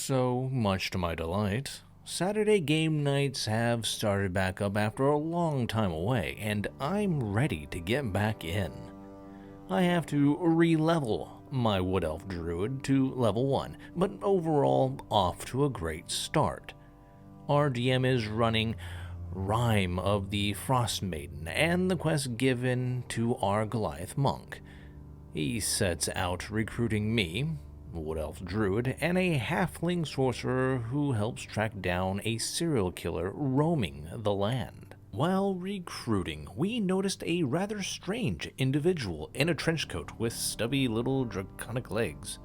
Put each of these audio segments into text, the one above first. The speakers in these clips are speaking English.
So, much to my delight, Saturday game nights have started back up after a long time away, and I'm ready to get back in. I have to re-level my Wood Elf Druid to level 1, but overall off to a great start. Our DM is running Rhyme of the Frost Maiden and the quest given to our Goliath Monk. He sets out recruiting me, Wood Elf Druid, and a halfling sorcerer who helps track down a serial killer roaming the land. While recruiting, we noticed a rather strange individual in a trench coat with stubby little draconic legs.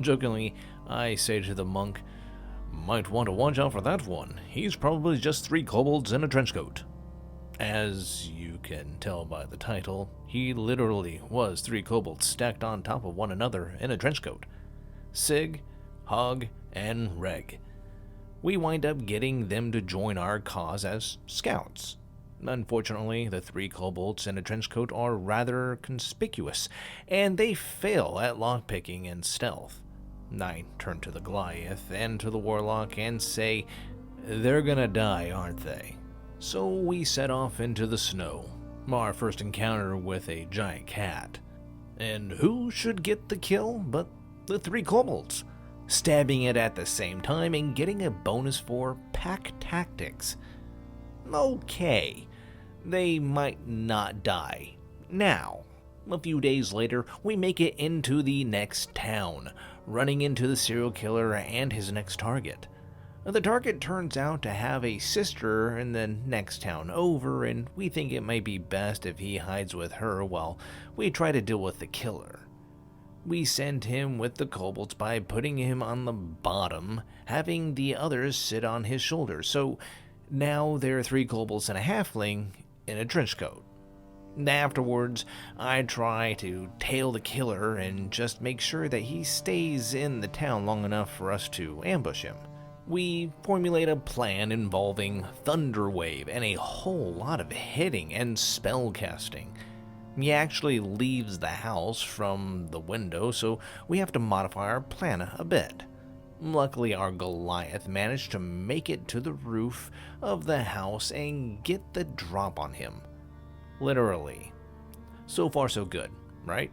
Jokingly, I say to the monk, "Might want to watch out for that one. He's probably just 3 kobolds in a trench coat." As you can tell by the title, he literally was 3 kobolds stacked on top of one another in a trench coat. Sig, Hog, and Reg. We wind up getting them to join our cause as scouts. Unfortunately, the 3 kobolds in a trench coat are rather conspicuous, and they fail at lockpicking and stealth. I turn to the Goliath and to the Warlock and say, "They're gonna die, aren't they?" So we set off into the snow, our first encounter with a giant cat. And who should get the kill but the 3 kobolds, stabbing it at the same time and getting a bonus for pack tactics. Okay, they might not die now. A few days later, we make it into the next town, running into the serial killer and his next target. The target turns out to have a sister in the next town over, and we think it might be best if he hides with her while we try to deal with the killer. We send him with the kobolds by putting him on the bottom, having the others sit on his shoulders, so now there are 3 kobolds and a halfling in a trench coat. Afterwards, I try to tail the killer and just make sure that he stays in the town long enough for us to ambush him. We formulate a plan involving Thunderwave and a whole lot of hitting and spell casting. He actually leaves the house from the window, so we have to modify our plan a bit. Luckily, our Goliath managed to make it to the roof of the house and get the drop on him. Literally. So far, so good, right?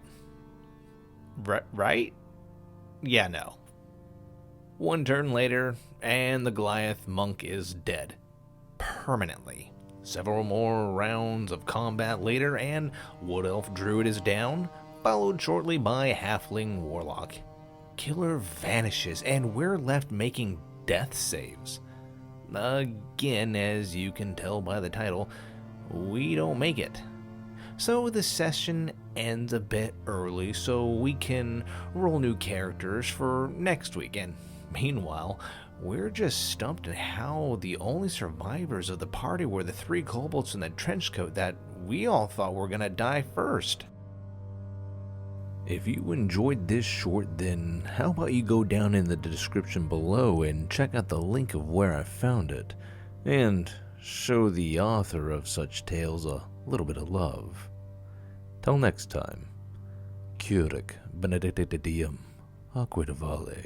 Right? Yeah, no. One turn later, and the Goliath monk is dead. Permanently. Several more rounds of combat later, and Wood Elf Druid is down, followed shortly by Halfling Warlock. Killer vanishes, and we're left making death saves. Again, as you can tell by the title, we don't make it. So the session ends a bit early so we can roll new characters for next week, and meanwhile, we're just stumped at how the only survivors of the party were the 3 kobolds in the trench coat that we all thought were gonna die first. If you enjoyed this short, then how about you go down in the description below and check out the link of where I found it, and show the author of such tales a little bit of love. Till next time, Curec benedictitium aquid vale.